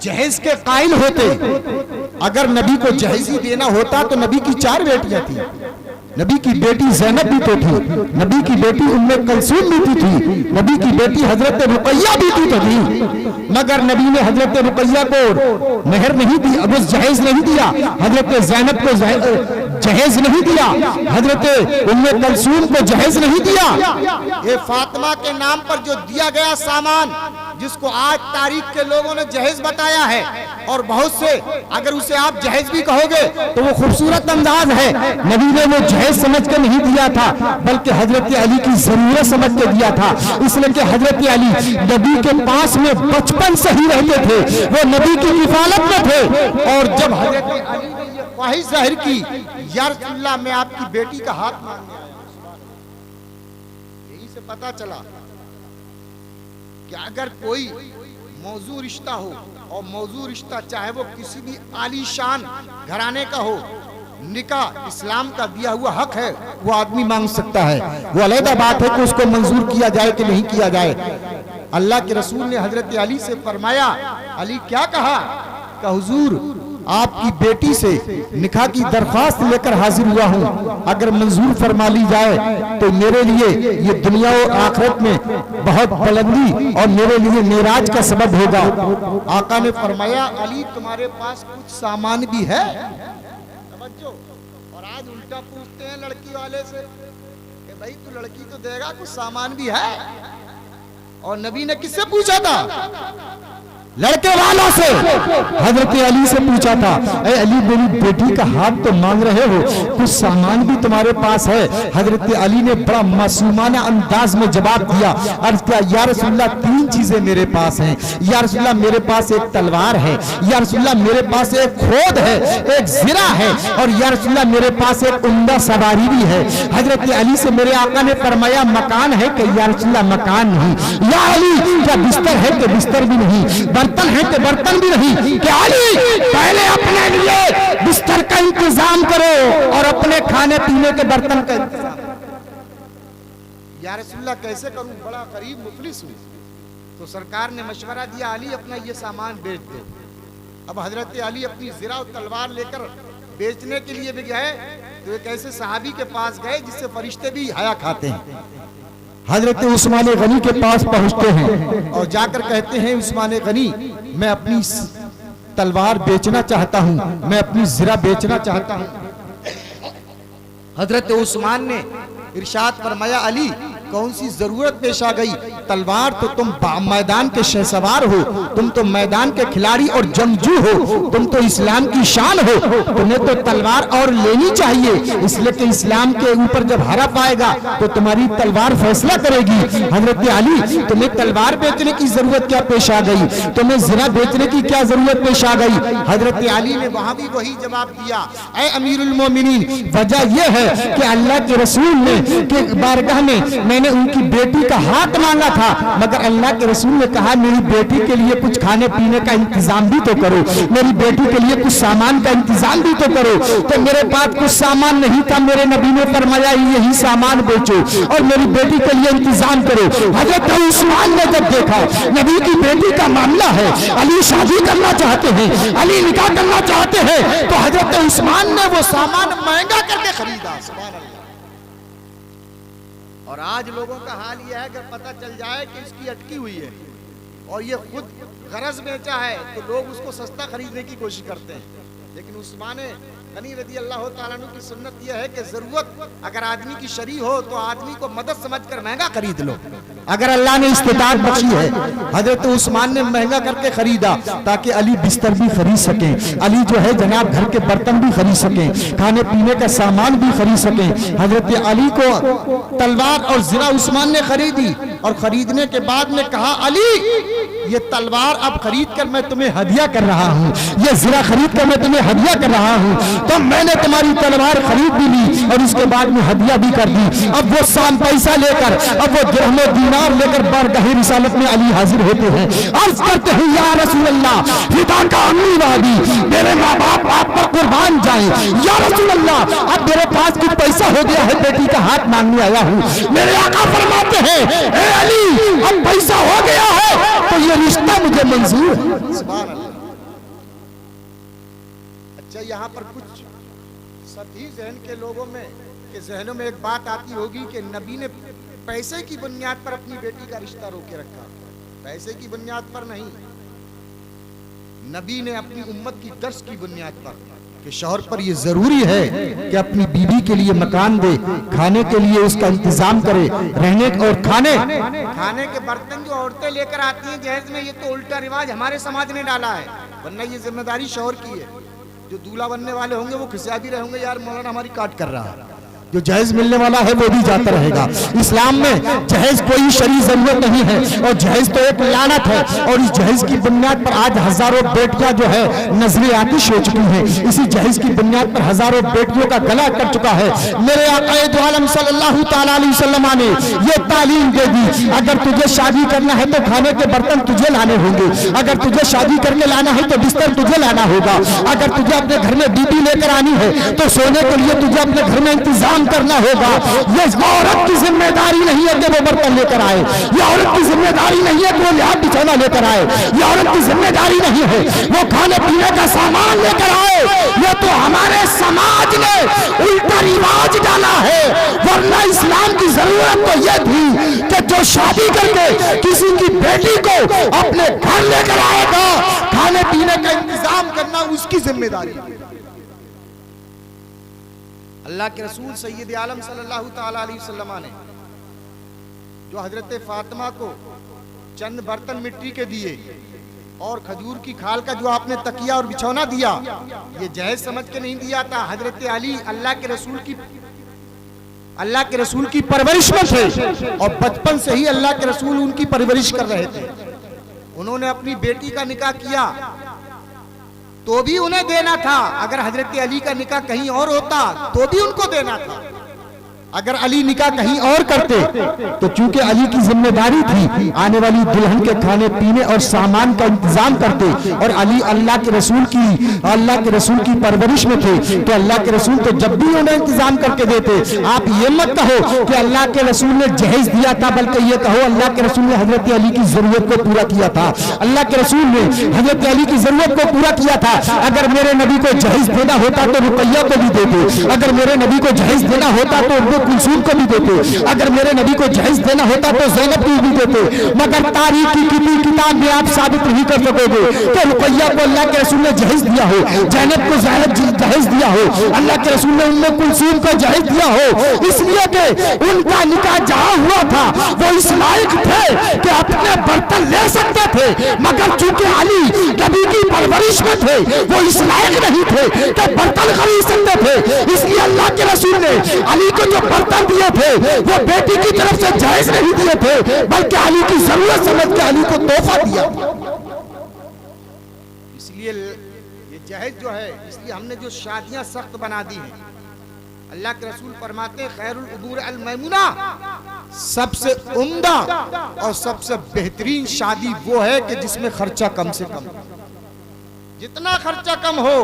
जहेज के कायल होते, अगर नबी को जहेज ही देना होता तो नबी की 4 बेटियां थी। नबी की बेटी ज़ैनब भी तो थी, नबी की बेटी उम्मे कलसूम भी थी, नबी की बेटी हजरत रुकैया भी थी। मगर नबी ने हजरत रुकैया को मेहर नहीं दी, अब जहेज नहीं दिया। हजरत ज़ैनब को जहेज नहीं दिया, हजरत उम्मे कलसूम को जहेज नहीं दिया। ये फातिमा के नाम पर जो दिया गया सामान, जिसको आज तारीख के लोगों ने जहेज बताया है, और बहुत से अगर उसे आप जहेज भी कहोगे तो वो खूबसूरत अंदाज है। नबी ने वो जहेज समझ कर नहीं दिया था, बल्कि हजरत अली की जरूरत समझ के दिया था। इसलिए कि हजरत अली नबी के पास में बचपन से ही रहते थे, वो नबी की किफालत में थे। और जब हजरत अली ने ये ख्वाहिश जाहिर की, या रसूलल्लाह मैं आपकी बेटी का हाथ मांगने आया, यही से पता चला कि अगर कोई मौजू रिश्ता हो, और मौजू रिश्ता चाहे वो किसी भी आलीशान घराने का हो, निकाह इस्लाम का दिया हुआ हक है, वो आदमी मांग सकता है। वो अलग बात है कि उसको मंजूर किया जाए कि नहीं किया जाए। अल्लाह के रसूल ने हजरत अली से फरमाया, अली क्या कहा? कि हुजूर आपकी बेटी से निकाह की दरख्वास्त लेकर हाजिर हुआ हूँ, अगर मंजूर फरमा ली जाए तो मेरे लिए ये दुनिया और आखिरत में बहुत बुलंदी और मेरे लिए मेराज का सबब होगा। आका ने फरमाया, अली तुम्हारे पास कुछ सामान भी है? और आज उल्टा पूछते हैं लड़की वाले से कि भाई तू लड़की तो देगा, कुछ सामान भी है? और नबी ने किससे पूछा था? लड़के वालों से हजरत अली से पूछा था, ए अली मेरी बेटी का हाथ तो मांग रहे हो, कुछ सामान भी तुम्हारे पास है? हजरत अली ने बड़ा मासूमाना अंदाज में जवाब दिया, अर्ज किया या रसूलल्लाह 3 चीजें मेरे पास हैं। या रसूलल्लाह मेरे पास एक तलवार है, या रसूलल्लाह मेरे पास एक खोद है, एक जिरा है, और या रसूलल्लाह मेरे पास एक उम्दा सवारी भी है। हजरत अली से मेरे आका ने फरमाया मकान है कि? या रसूलल्लाह मकान नहीं। या अली क्या बिस्तर है कि? बिस्तर भी नहीं। बर्तन है कि? बर्तन भी नहीं। कि अली पहले अपने लिए बिस्तर का इंतजाम करो और अपने खाने पीने के बर्तन का इंतजाम। या रसूलल्लाह कैसे करूं, बड़ा गरीब मुफलिस हूं। तो सरकार ने मशवरा दिया अली अपना ये सामान बेच दे। अब हजरत अली अपनी जिरा और तलवार लेकर बेचने के लिए भी गए तो एक ऐसे सहाबी के पास गए जिससे फरिश्ते भी हया खाते हैं। हजरत उस्मान गनी के पास पहुंचते हैं और जाकर कहते हैं उस्मान गनी मैं अपनी तलवार बेचना चाहता हूं, मैं अपनी जिरा बेचना चाहता हूं। हजरत उस्मान ने इरशाद फरमाया अली कौन सी जरूरत पेश आ गई? तलवार तो तुम मैदान के शहसवार हो, तुम तो मैदान के खिलाड़ी और जंगजू हो, तुम तो इस्लाम की शान हो, तुम्हें तो तलवार और लेनी चाहिए, इसलिए कि इस्लाम के ऊपर जब हरफ आएगा तो तुम्हारी तलवार फैसला करेगी। हजरत अली तुम्हें तलवार बेचने की जरूरत क्या पेश आ गई? तुम्हें जिरा बेचने की क्या जरूरत पेश आ गई? हजरत अली ने वहां भी वही जवाब दिया, ऐ अमीरुल मोमिनीन वजह यह है कि अल्लाह के रसूल ने के बारगाह में मैंने उनकी बेटी का हाथ मांगा था, मगर अल्लाह के रसूल ने कहा मेरी बेटी के लिए कुछ खाने पीने का इंतजाम भी तो करो, मेरी बेटी के लिए कुछ सामान का इंतजाम भी तो करो। तो मेरे पास कुछ सामान नहीं था, मेरे नबी ने फरमाया यही सामान बेचो और मेरी बेटी के लिए इंतजाम करो। हजरत उस्मान ने जब देखा नबी की बेटी का मामला है, अली शादी करना चाहते हैं, अली निकाह करना चाहते हैं, तो हजरत उस्मान ने वो सामान महंगा करके खरीदा। सुभान अल्लाह। और आज लोगों का हाल यह है कि पता चल जाए कि इसकी अटकी हुई है और ये खुद गरज बेचा है तो लोग उसको सस्ता खरीदने की कोशिश करते हैं। लेकिन उस्मान गनी रज़ी अल्लाह तआला अन्हु की सुन्नत यह है कि जरूरत अगर आदमी की शरी हो तो आदमी को मदद समझकर महंगा खरीद लो। अगर अल्लाह ने इस्तिताअत बख्शी है, हजरत उस्मान ने महंगा करके खरीदा ताकि अली बिस्तर भी खरीद सके, अली जो है जनाब घर के बर्तन भी खरीद सके, खाने पीने का सामान भी खरीद सके। हजरत अली को तलवार और जिरा उस्मान ने खरीदी और खरीदने के बाद में कहा अली ये तलवार अब खरीद कर मैं तुम्हें हदिया कर रहा हूँ, ये जिरा खरीद कर मैं तुम्हें हदिया कर रहा हूँ। तो मैंने तुम्हारी तलवार खरीद भी ली और उसके बाद में हदिया भी कर दी। अब वो साम पैसा लेकर, अब वो दिरहम दीनार लेकर बारगाह रिसालत में अली हाजिर होते हैं, अर्ज करते हैं या रसूल अल्लाह फिदा का अम्मी वादी, मेरे माँ बाप आप पर कुर्बान जाए। या रसूल अल्लाह अब मेरे पास कुछ पैसा हो गया है, बेटी का हाथ मांगने आया हूँ। मेरे आका फरमाते हैं ए अली अब पैसा हो गया है तो ये रिश्ता मुझे मंजूर है। सुभान अल्लाह। अच्छा यहाँ पर कुछ सभी जहन के लोगों में के जहनों में एक बात आती होगी कि नबी ने पैसे की बुनियाद पर अपनी बेटी का रिश्ता रोके रखा, पैसे की बुनियाद पर नहीं, नबी ने अपनी उम्मत की दर्श की बुनियाद पर कि शौहर पर यह जरूरी है कि अपनी बीवी के लिए मकान दे, खाने के लिए उसका इंतजाम करे, रहने और खाने के बर्तन जो औरतें लेकर आती हैं जहेज में, ये तो उल्टा रिवाज हमारे समाज ने डाला है, वरना ये जिम्मेदारी शौहर की है। जो दूल्हा बनने वाले होंगे वो खिसिया भी रहेंगे यार मौलाना हमारी काट कर रहा है, जो जहेज मिलने वाला है वो भी जाता रहेगा। इस्लाम में जहेज कोई शरई जरूरत नहीं है और जहेज तो एक लानत है, और इस जहेज की बुनियाद पर आज हजारों बेटियां जो है नजरे आतिश हो चुकी हैं। इसी जहेज की बुनियाद पर हजारों बेटियों का गला कट चुका है। मेरे आक़ाए दो आलम सल्लल्लाहु तआला अलैहि वसल्लम ने ये तालीम दे दी, अगर तुझे शादी करना है तो खाने के बर्तन तुझे लाने होंगे, अगर तुझे शादी करके लाना है तो बिस्तर तुझे लाना होगा, अगर तुझे अपने घर में बीबी लेकर आनी है तो सोने के लिए तुझे अपने घर में इंतजाम करना होगा। ये औरत की जिम्मेदारी नहीं है कि वो बर्तन लेकर आए, ये औरत की जिम्मेदारी नहीं है कि वो लिहाज बिछौना लेकर आए, ये औरत की जिम्मेदारी नहीं है वो खाने पीने का सामान लेकर आए। ये तो हमारे समाज ने उल्टा रिवाज डाला है, वरना इस्लाम की जरूरत तो ये थी कि जो शादी करके किसी की बेटी को अपने घर लेकर आएगा, खाने पीने का इंतजाम करना उसकी जिम्मेदारी। अल्लाह के रसूल सैयद आलम सल्लल्लाहु तआला अलैहि वसल्लम ने जो हजरत फातिमा को चंद बर्तन मिट्टी के दिए اور کھجور کی کھال کا جو آپ نے تکیہ اور بچھونا دیا یہ جہیز سمجھ کے نہیں دیا تھا. حضرت علی اللہ کے رسول کی پرورش میں تھے اور بچپن سے ہی اللہ کے رسول ان کی پرورش کر رہے تھے. انہوں نے اپنی بیٹی کا نکاح کیا تو بھی انہیں دینا تھا. اگر حضرت علی کا نکاح کہیں اور ہوتا تو بھی ان کو دینا تھا. اگر علی نکاح کہیں اور کرتے تو چونکہ علی کی ذمہ داری تھی آنے والی دلہن کے کھانے پینے اور سامان کا انتظام کرتے, اور علی اللہ کے رسول کی پرورش میں تھے تو اللہ کے رسول تو جب بھی انہیں انتظام کر کے دیتے. آپ یہ مت کہو کہ اللہ کے رسول نے جہیز دیا تھا, بلکہ یہ کہو اللہ کے رسول نے حضرت علی کی ضرورت کو پورا کیا تھا. اللہ کے رسول نے حضرت علی کی ضرورت کو پورا کیا تھا. اگر میرے نبی کو جہیز دینا ہوتا تو رقیہ کو بھی دیتے, اگر میرے نبی کو جہیز دینا ہوتا تو کلثوم کو بھی دیتے, اگر میرے نبی کو جہیز دینا ہوتا تو زینب کو بھی دیتے. مگر تاریخ کی کسی کتاب میں آپ ثابت نہیں کر سکو گے کہ رقیہ کو اللہ کے رسول نے جہیز دیا ہو, زینب کو جہیز دیا ہو, اللہ کے رسول نے ام کلثوم کو جہیز دیا ہو. اس لیے کہ ان کا نکاح جہاں ہوا تھا وہ اس لائق تھے کہ اپنے برتن لے سکتے تھے, مگر چونکہ علی نبی کی پرورش میں تھے وہ اس لائق نہیں تھے کہ برتن خرید سکتے تھے. اس لیے اللہ کے رسول نے علی کو جو برتن دیے تھے وہ بیٹی کی طرف سے جائز نہیں دیے تھے, بلکہ علی کی ضرورت سمجھ کے علی کو تحفہ دیا. اس لیے یہ جہیز جو ہے, اس لیے ہم نے جو شادیاں سخت بنا دی ہیں. اللہ کے رسول فرماتے ہیں خیر الامور المیمونہ, سب سے عمدہ اور سب سے بہترین شادی وہ ہے کہ جس میں خرچہ کم سے کم. جتنا خرچہ کم ہو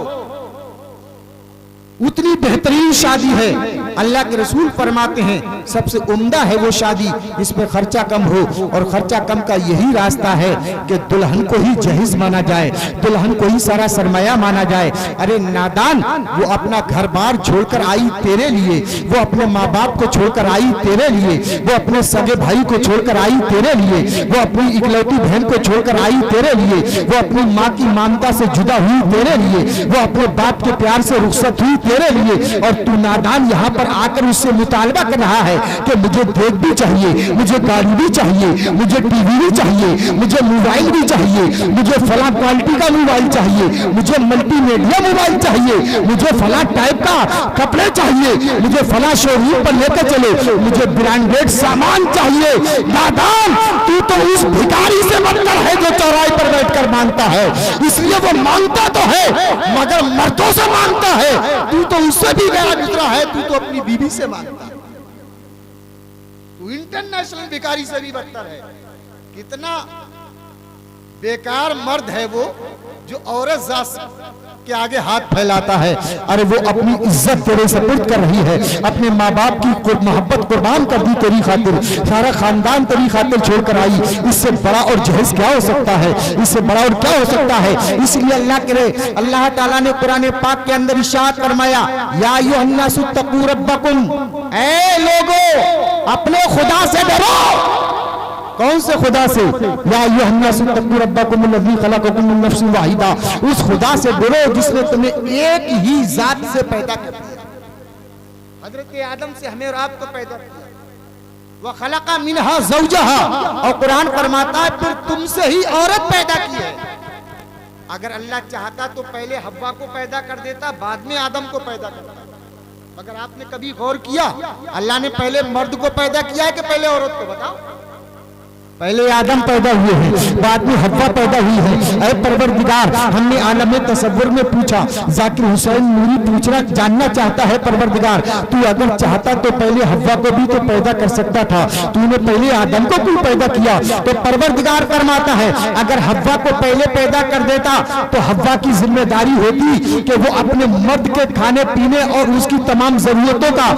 اتنی بہترین شادی ہے. اللہ کے رسول فرماتے ہیں سب سے عمدہ ہے وہ شادی جس میں خرچہ کم ہو, اور خرچہ کم کا یہی راستہ ہے کہ دلہن کو ہی جہیز مانا جائے, دلہن کو ہی سارا سرمایہ مانا جائے. ارے نادان, وہ اپنا گھر بار چھوڑ کر آئی تیرے لیے, وہ اپنے ماں باپ کو چھوڑ کر آئی تیرے لیے, وہ اپنے سگے بھائی کو چھوڑ کر آئی تیرے لیے, وہ اپنی اکلوتی بہن کو چھوڑ کر آئی تیرے لیے, وہ اپنی ماں کی ممتا سے جدا ہوئی تیرے لیے, وہ اپنے باپ کے پیار سے رخصت ہوئی تیرے لیے, اور تو نادان یہاں پر آ کر اس سے مطالبہ کر رہا ہے کہ مجھے دیکھ بھی چاہیے, مجھے گاڑی بھی چاہیے, مجھے ٹی وی بھی چاہیے, مجھے موبائل بھی چاہیے, مجھے فلاں کوالٹی کا موبائل چاہیے, مجھے ملٹی میڈیا موبائل چاہیے, مجھے فلاں ٹائپ کا کپڑے چاہیے, مجھے فلاں شو روم پر لے کے چلے, مجھے برانڈیڈ سامان چاہیے. نادان, تو اس بھکاری سے بدتر ہے جو چوراہے پر بیٹھ کر مانگتا ہے. اس لیے وہ مانگتا تو ہے مگر مردوں سے مانگتا ہے, تو اس سے بھی گیا گزرا ہے, تو اپنی بیوی سے مانگتا ہے. تو انٹرنیشنل بیکاری سے بھی بدتر ہے. کتنا بیکار مرد ہے وہ جو عورت ذات کے آگے ہاتھ پھیلاتا ہے. ارے وہ اپنی عزت تیرے سپرد کر رہی ہے, اپنے ماں باپ کی محبت قربان کر دی تیری خاطر, سارا خاندان تیری خاطر چھوڑ کر آئی. اس سے بڑا اور جہیز کیا ہو سکتا ہے, اس سے بڑا اور کیا ہو سکتا ہے. اس لیے اللہ تعالیٰ نے قرآن پاک کے اندر ارشاد فرمایا یا ایھا الناس اتقوا ربکم, اے لوگو اپنے خدا سے ڈرو. کون سے خدا سے؟ یا ایھا الناس اتقوا ربکم الذی خلقکم من نفس واحدہ, اس خدا سے ڈرو جس نے تمہیں ایک ہی ذات سے پیدا کر دیا. حضرت آدم سے ہمیں اور آپ کو پیدا کیا. وَخَلَقَ مِنْهَا زَوْجَهَا, اور قرآن فرماتا ہے پھر تم سے ہی عورت پیدا کی ہے. اگر اللہ چاہتا تو پہلے حوا کو پیدا کر دیتا, بعد میں آدم کو پیدا کرتا. مگر آپ نے کبھی غور کیا اللہ نے پہلے مرد کو پیدا کیا ہے کہ پہلے عورت کو؟ بتاؤ. پہلے آدم پیدا ہوئے ہیں, بعد میں حوا پیدا ہوئی ہے. اے پروردگار, ہم نے عالم تصور میں پوچھا, ذاکر حسین نوری پوچھنا جاننا چاہتا ہے پروردگار تو اگر چاہتا تو پہلے حوا کو بھی تو پیدا کر سکتا تھا, تو نے پہلے آدم کو کیوں پیدا کیا؟ تو پروردگار فرماتا ہے اگر حوا کو پہلے پیدا کر دیتا تو حوا کی ذمہ داری ہوتی کہ وہ اپنے مرد کے کھانے پینے اور اس کی تمام ضرورتوں کا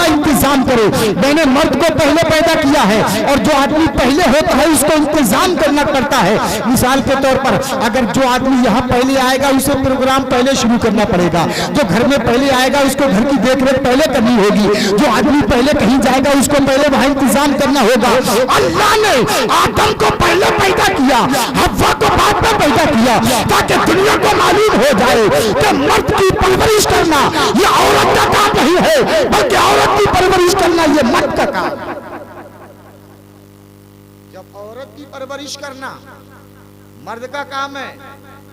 انتظام کرے. میں نے مرد کو پہلے پیدا کیا ہے, اور جو آدمی پہلے ہوتا ہے اس کو انتظام کرنا پڑتا ہے. مثال کے طور پر اگر جو آدمی یہاں پہلے آئے گا اسے پروگرام پہلے شروع کرنا پڑے گا, جو گھر میں پہلے آئے گا اس کو گھر کی دیکھ ریکھ پہلے کرنی ہوگی, جو آدمی پہلے کہیں جائے گا اس کو پہلے وہاں انتظام کرنا ہوگا. اللہ نے آدم کو پہلے پیدا کیا, حوا کو بعد میں پیدا کیا, تاکہ دنیا کو معلوم ہو جائے کہ مرد کی پرورش کرنا یہ عورت کا کام نہیں ہے, بلکہ عورت کی پرورش کرنا یہ مرد کا کام ہے. جب عورت کی پرورش کرنا मर्द का काम है,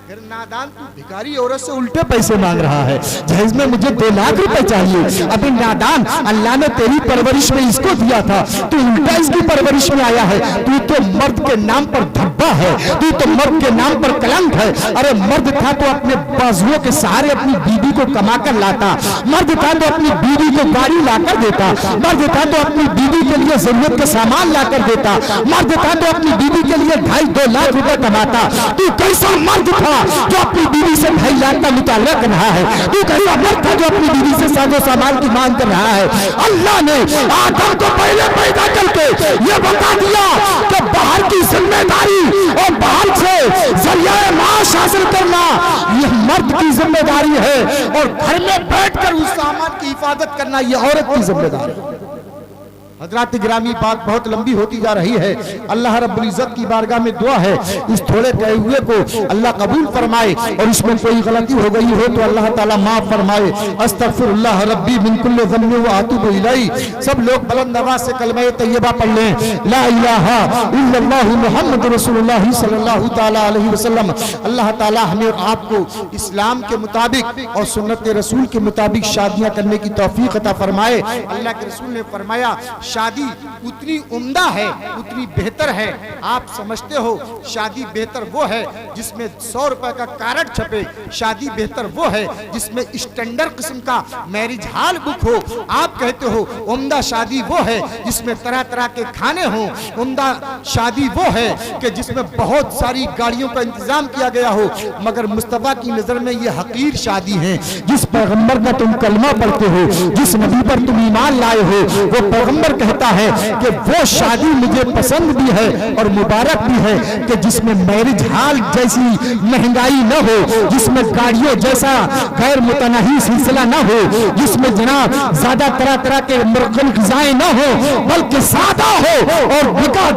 फिर नादान तू भिखारी औरत से उल्टे पैसे मांग रहा है, जहेज में मुझे 2 लाख रुपए चाहिए। अभी नादान, अल्लाह ने तेरी परवरिश में इसको दिया था, तू उल्टा इसकी परवरिश में आया है। तू तो मर्द के नाम पर धब्बा है, तू तो मर्द के नाम पर कलंक है। अरे मर्द था तो अपने बाजुओं के सहारे अपनी बीवी को कमा कर लाता, मर्द था तो अपनी बीवी को गाड़ी लाकर देता, मर्द था तो अपनी बीवी के लिए जरूरत के सामान लाकर देता, मर्द था तो अपनी बीवी के लिए 2.5-2 लाख रुपए कमाता। तू कैसा मर्द था जो अपनी बीवी से 2.5 लाख का मुतालबा कर रहा है? तू कैसा मर्द था जो अपनी बीवी से साजो सामान की मांग कर रहा है? अल्लाह ने आदम को पहले पैदा करके ये बता दिया कि बाहर की जिम्मेदारी और बाहर से जरिया माश हासिल करना यह मर्द की जिम्मेदारी है, और घर में बैठकर उस सामान की हिफाजत करना यह औरत की जिम्मेदारी है। हजरात गिरामी, बात बहुत लंबी होती जा रही है। अल्लाह रब्बुल इज्जत की बारगाह में दुआ है इस थोड़े कहे हुए को अल्लाह कबूल फरमाए, और इसमें कोई गलती हो गई हो तो अल्लाह ताला माफ फरमाए। अस्तगफिरुल्लाह रब्बी मिन कुल्लि ज़म्बि व अतूबु इलैहि। सब लोग बुलंद आवाज से कलमा तैयबा पढ़ लें, ला इलाहा इल्लल्लाहु मुहम्मदुर रसूलुल्लाह सल्लल्लाहु ताला अलैहि वसल्लम। अल्लाह ताला हमें और आपको इस्लाम के मुताबिक और सुन्नत रसूल के मुताबिक शादियां करने की तौफीक अता फरमाए। अल्लाह के रसूल ने फरमाया शादी उतनी उम्दा है, उतनी बेहतर है। आप समझते हो शादी बेहतर वो है जिसमें 100 रुपए का कार्ड छपे, शादी बेहतर वो है जिसमें स्टैंडर्ड किस्म का मैरिज हॉल बुक हो। आप कहते हो उम्दा शादी वो है जिसमें तरह तरह के खाने हों, उम्दा शादी वो है कि जिसमें बहुत सारी गाड़ियों का इंतजाम किया गया हो। मगर मुस्तफा की नजर में ये हकीर शादी है। जिस पैगंबर का तुम कलमा पढ़ते हो, जिस नबी पर तुम ईमान लाए हो, वो पैगंबर कहता है कि वो शादी मुझे पसंद भी है और मुबारक भी है कि जिसमें मैरिज हॉल जैसी महंगाई न हो, जिसमें गाड़ियों जैसा गैर मुतनाही सिलसिला न हो, जिसमें जनाब ज्यादा तरह तरह के मुरगन ग़िज़ाएं न हो, बल्कि सादा हो। और निकाह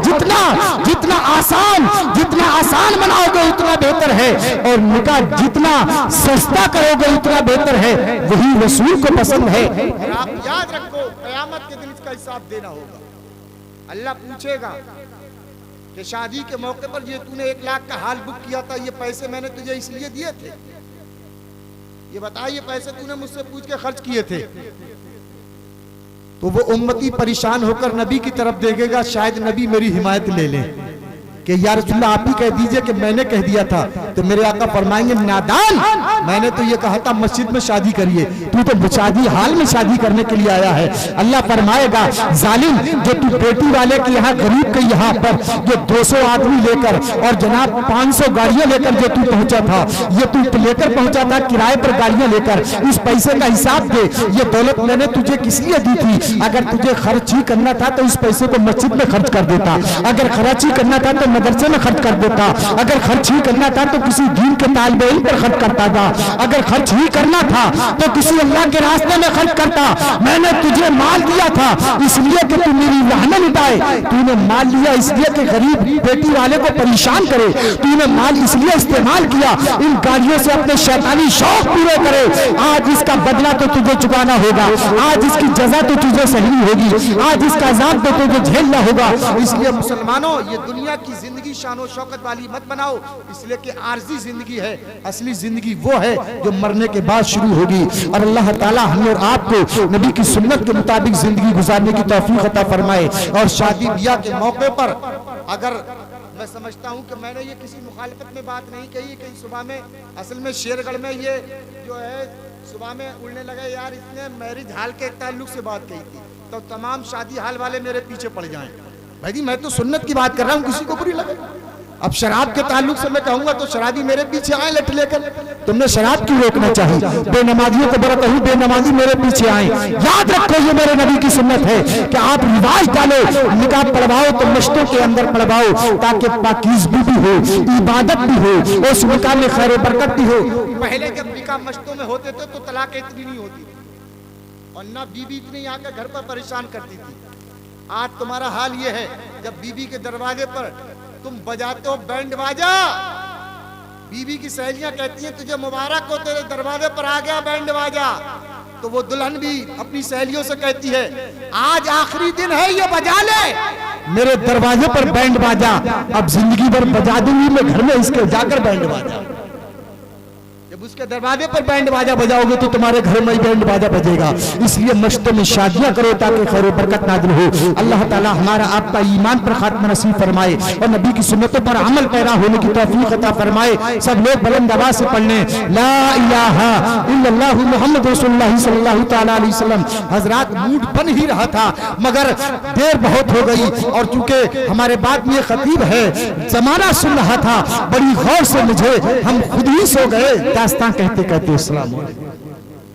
जितना आसान बनाओगे उतना बेहतर है, और निकाह जितना सस्ता करोगे उतना बेहतर है। वही रसूल को पसंद है। आप याद रखो, क़यामत के दिन इसका हिसाब देना होगा। अल्लाह पूछेगा कि शादी के मौके पर ये तूने 1 लाख का हाल बुक किया था, ये पैसे मैंने तुझे इसलिए दिए थे? ये बता, ये पैसे तूने मुझसे पूछ के खर्च किए थे? तो वो उम्मती परेशान होकर नबी की तरफ देखेगा, शायद नबी मेरी हिमायत ले लें कि या रसूलल्लाह आप ही कह दीजिए कि मैंने कह दिया था। तो मेरे आका फरमाएंगे नादान, मैंने तो ये कहा था मस्जिद में शादी करिए, तू तो शादी हाल में शादी करने के लिए आया है। अल्लाह फरमाएगा जालिम, जो तू बेटी वाले के यहाँ गरीब के यहाँ पर जो 200 आदमी लेकर और जनाब 500 गाड़ियां लेकर जो तू पहुंचा था, ये तू लेकर पहुंचा था किराए पर गाड़ियां लेकर, इस पैसे का हिसाब दे। ये दौलत मैंने तुझे किस लिए दी थी? अगर तुझे खर्च ही करना था तो इस पैसे को मस्जिद में खर्च कर देता, अगर खर्च ही करना था तो मदरसे में खर्च कर देता, अगर खर्च ही करना था तो किसी दीन के तालिबे इल्म पर खर्च करता था, अगर खर्च ही करना था तो किसी अल्लाह के रास्ते में खर्च करता। मैंने तुझे माल दिया था इसलिए कि तू मेरी लानत मिटाए, तूने माल लिया इसलिए कि गरीब बेटी वाले को परेशान करे, तूने माल इसलिए इस्तेमाल किया इन गाड़ियों से अपने शैतानी शौक पूरे करे। आज इसका बदला तो तुझे चुकाना होगा, आज इसकी जजा तो तुझे सहनी होगी, आज इसका अज़ाब तो तुझे झेलना होगा। इसलिए मुसलमानों, ये दुनिया की जिंदगी शानो शौकत वाली मत बनाओ, इसलिए कि आरजी जिंदगी है। असली जिंदगी वो है जो मरने के बाद शुरू होगी। और अल्लाह ताला हमें और आपको नबी की सुन्नत के मुताबिक जिंदगी गुजारने की तौफीक अता फरमाए। और शादी ब्याह के मौके पर अगर मैं समझता हूँ कि मैंने ये किसी मुखालफत में बात नहीं कही, कहीं सुबह में असल में शेरगढ़ में ये जो है सुबह में उड़ने लगे यार इसने मैरिज हाल के ताल्लुक से बात कही थी, तो तमाम शादी हाल वाले मेरे पीछे पड़ जाएं। भाई जी मैं तो सुन्नत की बात कर रहा हूँ, किसी को बुरी लगे। अब शराब के ताल्लुक से मैं कहूंगा तो शराबी मेरे पीछे आए लट लेकर, तुमने शराब क्यों रोकना चाहिए? बेनमाजियों को बड़ा कहूं बेनमाजी मेरे पीछे आए। याद रखो ये मेरे नबी की सुन्नत है कि आप रिवाज डालो, निकाह पढ़वाओ तो मस्जिदों के अंदर पढ़वाओ ताकि पाकीज़गी भी हो, इबादत भी हो, उस निकाह में खैर बरकत भी हो। पहले जब निकाह मस्जिदों में होते थे तो तलाक इतनी नहीं होती और ना बीबी इतनी आकर घर पर परेशान करती थी। आज तुम्हारा हाल ये है, जब बीबी के दरवाजे पर तुम बजाते हो बैंड बाजा, बीवी की सहेलियां कहती हैं तुझे मुबारक हो, तेरे दरवाजे पर आ गया बैंड बाजा, तो वो दुल्हन भी अपनी सहेलियों से कहती है आज आखिरी दिन है ये बजा ले, मेरे दरवाजे पर बैंड बाजा, अब जिंदगी भर बजा दूंगी मैं घर में इसके जाकर बैंड बाजा। जब उसके दरवाजे पर बैंड बाजा बजाओगे तो तुम्हारे घर में ही बैंड बाजा बजेगा। इसलिए मस्जिदों में शादियां करो ताकि खैर बरकत नाज़िल हो। अल्लाह ताला हमारा आपका ईमान पर खात्मा नसीब फरमाए और नबी की सुन्नतों पर अमल पैरा होने की तौफीक अता फरमाए। सब लोग बुलंद आवाज से पढ़ लें ला इलाहा इल्लल्लाहु मुहम्मद रसूलुल्लाह सल्लल्लाहु तआला अलैहि वसल्लम। हजरात मूड बन ही रहा था मगर देर बहुत हो गई और चूंकि हमारे बाद में खतीब है जमाना सुन रहा था, बड़ी गौर से मुझे हम खुद ही सो गए दास्तां कहते कहते। अस्सलाम वालेकुम।